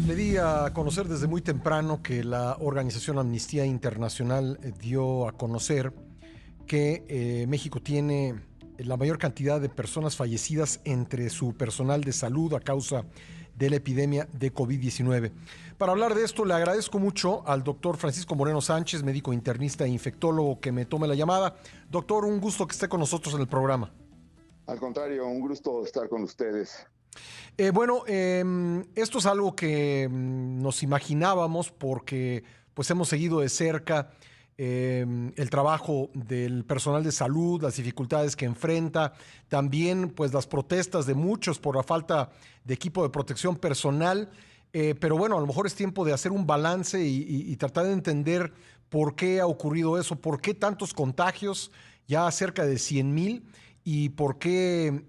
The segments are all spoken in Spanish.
Le di a conocer desde muy temprano que la organización Amnistía Internacional dio a conocer que México tiene la mayor cantidad de personas fallecidas entre su personal de salud a causa de la epidemia de COVID-19. Para hablar de esto, le agradezco mucho al doctor Francisco Moreno Sánchez, médico internista e infectólogo, que me tome la llamada. Doctor, un gusto que esté con nosotros en el programa. Al contrario, un gusto estar con ustedes. Esto es algo que nos imaginábamos porque pues hemos seguido de cerca el trabajo del personal de salud, las dificultades que enfrenta, también pues las protestas de muchos por la falta de equipo de protección personal. Pero bueno, a lo mejor es tiempo de hacer un balance y tratar de entender por qué ha ocurrido eso, por qué tantos contagios, ya cerca de 100,000, y por qué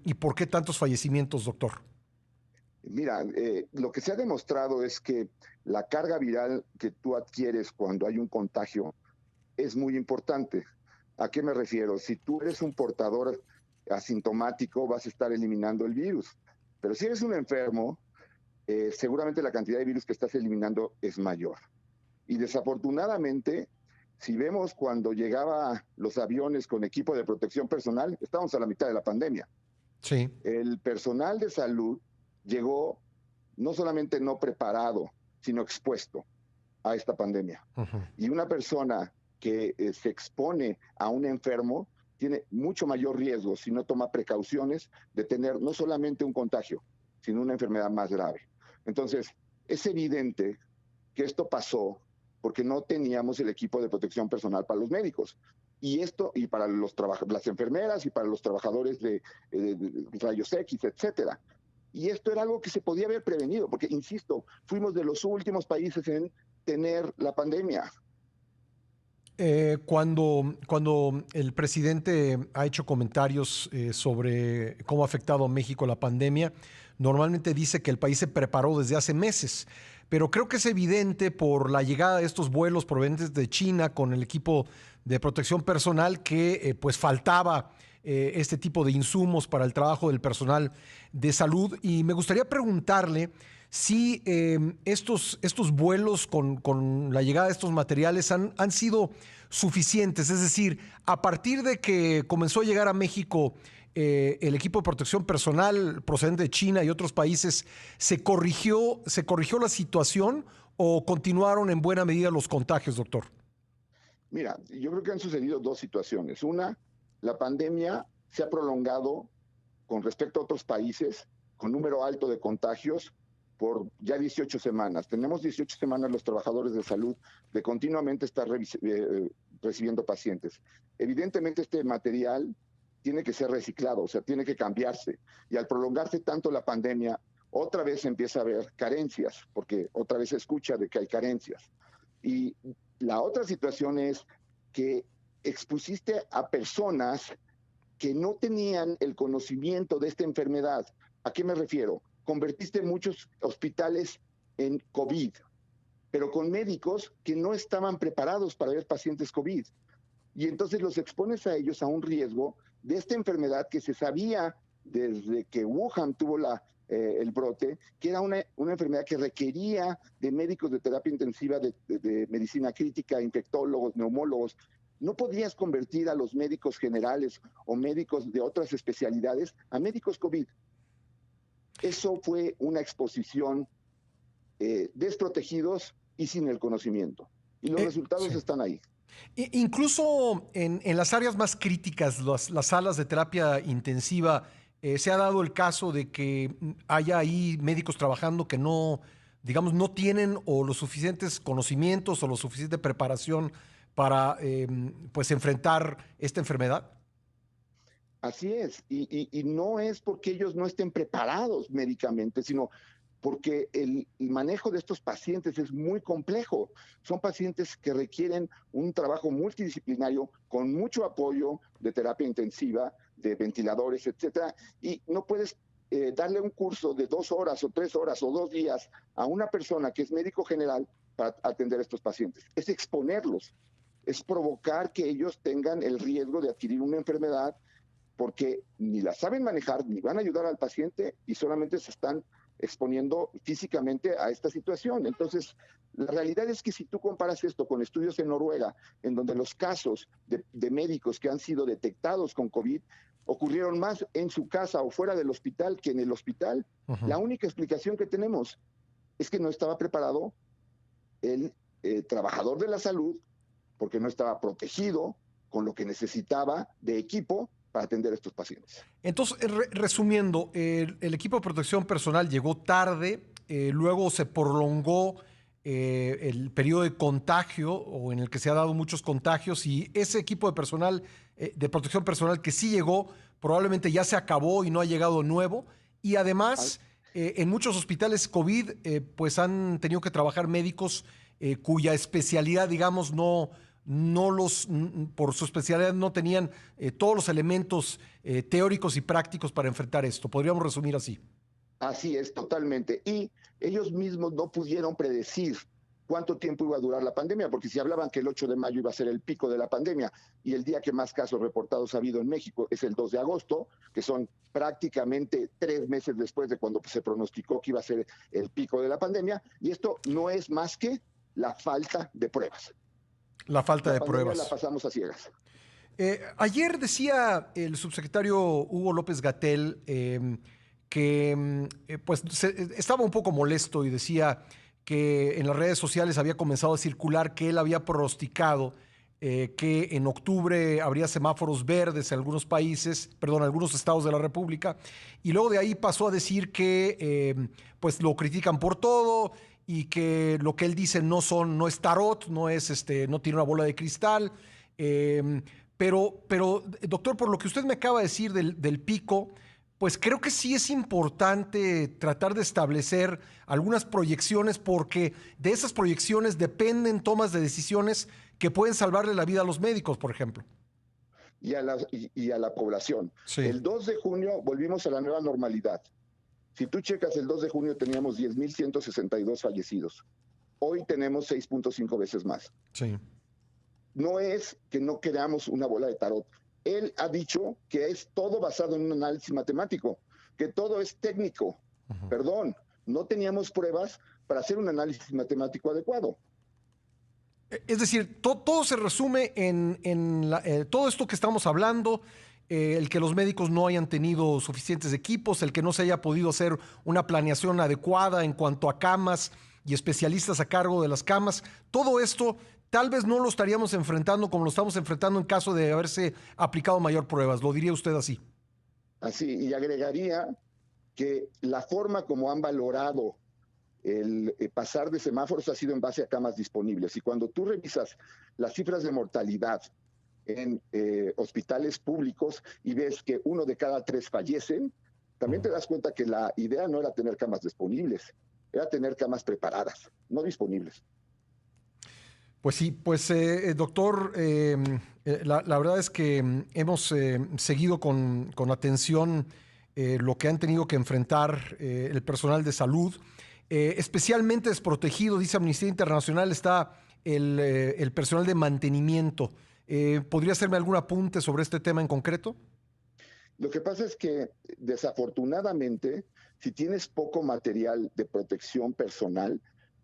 tantos fallecimientos, doctor. Mira, lo que se ha demostrado es que la carga viral que tú adquieres cuando hay un contagio es muy importante. ¿A qué me refiero? Si tú eres un portador asintomático, vas a estar eliminando el virus. Pero si eres un enfermo, seguramente la cantidad de virus que estás eliminando es mayor. Y desafortunadamente, si vemos cuando llegaban los aviones con equipo de protección personal, estábamos a la mitad de la pandemia. Sí. El personal de salud llegó no solamente no preparado, sino expuesto a esta pandemia. Uh-huh. Y una persona que se expone a un enfermo tiene mucho mayor riesgo, si no toma precauciones, de tener no solamente un contagio, sino una enfermedad más grave. Entonces, es evidente que esto pasó porque no teníamos el equipo de protección personal para los médicos. Y para las enfermeras y para los trabajadores de rayos X, etcétera. Y esto era algo que se podía haber prevenido, porque, insisto, fuimos de los últimos países en tener la pandemia. Cuando el presidente ha hecho comentarios sobre cómo ha afectado a México la pandemia, normalmente dice que el país se preparó desde hace meses, pero creo que es evidente por la llegada de estos vuelos provenientes de China con el equipo de protección personal que pues faltaba este tipo de insumos para el trabajo del personal de salud. Y me gustaría preguntarle si estos vuelos con la llegada de estos materiales han sido suficientes. Es decir, a partir de que comenzó a llegar a México el equipo de protección personal procedente de China y otros países, ¿se corrigió la situación o continuaron en buena medida los contagios, doctor? Mira, yo creo que han sucedido dos situaciones. Una, la pandemia se ha prolongado con respecto a otros países con número alto de contagios por ya 18 semanas. Tenemos 18 semanas los trabajadores de salud de continuamente estar recibiendo pacientes. Evidentemente este material tiene que ser reciclado, o sea, tiene que cambiarse. Y al prolongarse tanto la pandemia, otra vez empieza a haber carencias, porque otra vez se escucha de que hay carencias. Y la otra situación es que expusiste a personas que no tenían el conocimiento de esta enfermedad. ¿A qué me refiero? Convertiste muchos hospitales en COVID, pero con médicos que no estaban preparados para ver pacientes COVID. Y entonces los expones a ellos a un riesgo de esta enfermedad que se sabía desde que Wuhan tuvo el brote, que era una enfermedad que requería de médicos de terapia intensiva, de medicina crítica, infectólogos, neumólogos. No podías convertir a los médicos generales o médicos de otras especialidades a médicos COVID. Eso fue una exposición desprotegidos y sin el conocimiento. Y los resultados están ahí. Incluso en las áreas más críticas, las salas de terapia intensiva, se ha dado el caso de que haya ahí médicos trabajando que no, digamos, no tienen o los suficientes conocimientos o la suficiente preparación para pues enfrentar esta enfermedad. Así es, y no es porque ellos no estén preparados médicamente, sino porque el manejo de estos pacientes es muy complejo. Son pacientes que requieren un trabajo multidisciplinario con mucho apoyo de terapia intensiva, de ventiladores, etcétera, y no puedes darle un curso de 2 horas o 3 horas o 2 días a una persona que es médico general para atender a estos pacientes. Es exponerlos, es provocar que ellos tengan el riesgo de adquirir una enfermedad porque ni la saben manejar, ni van a ayudar al paciente y solamente se están exponiendo físicamente a esta situación. Entonces, la realidad es que si tú comparas esto con estudios en Noruega, en donde los casos de médicos que han sido detectados con COVID ocurrieron más en su casa o fuera del hospital que en el hospital, la única explicación que tenemos es que no estaba preparado el trabajador de la salud, porque no estaba protegido con lo que necesitaba de equipo para atender a estos pacientes. Entonces, resumiendo, el equipo de protección personal llegó tarde, luego se prolongó el periodo de contagio o en el que se ha dado muchos contagios, y ese equipo de personal, de protección personal que sí llegó, probablemente ya se acabó y no ha llegado nuevo. Y además, en muchos hospitales COVID, pues han tenido que trabajar médicos cuya especialidad, digamos, por su especialidad no tenían todos los elementos teóricos y prácticos para enfrentar esto. Podríamos resumir así. Así es, totalmente. Y ellos mismos no pudieron predecir cuánto tiempo iba a durar la pandemia, porque si hablaban que el 8 de mayo iba a ser el pico de la pandemia y el día que más casos reportados ha habido en México es el 2 de agosto, que son prácticamente 3 meses después de cuando se pronosticó que iba a ser el pico de la pandemia, y esto no es más que la falta de pruebas. La falta de pruebas. La pasamos a ciegas. Ayer decía el subsecretario Hugo López-Gatell que pues estaba un poco molesto y decía que en las redes sociales había comenzado a circular que él había pronosticado que en octubre habría semáforos verdes en algunos países, perdón, algunos estados de la República, y luego de ahí pasó a decir que pues lo critican por todo y que lo que él dice no es tarot, no tiene una bola de cristal, pero doctor, por lo que usted me acaba de decir del pico, pues creo que sí es importante tratar de establecer algunas proyecciones, porque de esas proyecciones dependen tomas de decisiones que pueden salvarle la vida a los médicos, por ejemplo. Y a la población. Sí. El 2 de junio volvimos a la nueva normalidad. Si tú checas, el 2 de junio teníamos 10,162 fallecidos. Hoy tenemos 6.5 veces más. Sí. No es que no queramos una bola de tarot. Él ha dicho que es todo basado en un análisis matemático, que todo es técnico. Perdón, no teníamos pruebas para hacer un análisis matemático adecuado. Es decir, todo se resume en todo esto que estamos hablando, el que los médicos no hayan tenido suficientes equipos, el que no se haya podido hacer una planeación adecuada en cuanto a camas y especialistas a cargo de las camas. Todo esto tal vez no lo estaríamos enfrentando como lo estamos enfrentando en caso de haberse aplicado mayor pruebas. ¿Lo diría usted así? Así, y agregaría que la forma como han valorado el pasar de semáforos ha sido en base a camas disponibles. Y cuando tú revisas las cifras de mortalidad en hospitales públicos y ves que 1 de cada 3 fallecen, también te das cuenta que la idea no era tener camas disponibles, era tener camas preparadas, no disponibles. Pues sí, pues doctor, la verdad es que hemos seguido con atención lo que han tenido que enfrentar el personal de salud. Especialmente desprotegido, dice Amnistía Internacional, está el personal de mantenimiento. ¿Podría hacerme algún apunte sobre este tema en concreto? Lo que pasa es que, desafortunadamente, si tienes poco material de protección personal,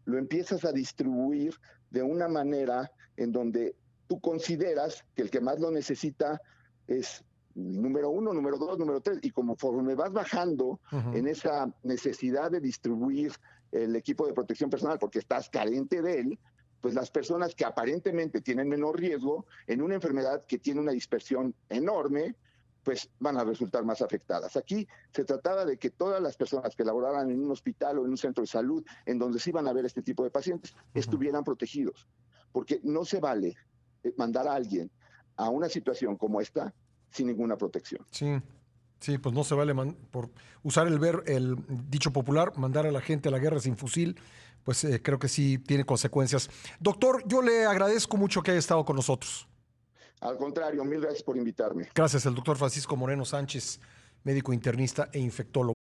lo empiezas a distribuir de una manera en donde tú consideras que el que más lo necesita es número 1, número 2, número 3, y conforme vas bajando en esa necesidad de distribuir el equipo de protección personal porque estás carente de él, pues las personas que aparentemente tienen menor riesgo en una enfermedad que tiene una dispersión enorme, pues van a resultar más afectadas. Aquí se trataba de que todas las personas que laboraran en un hospital o en un centro de salud en donde se iban a ver este tipo de pacientes estuvieran protegidos, porque no se vale mandar a alguien a una situación como esta sin ninguna protección. Sí, pues no se vale por usar el dicho popular, mandar a la gente a la guerra sin fusil, pues creo que sí tiene consecuencias. Doctor, yo le agradezco mucho que haya estado con nosotros. Al contrario, mil gracias por invitarme. Gracias, el doctor Francisco Moreno Sánchez, médico internista e infectólogo.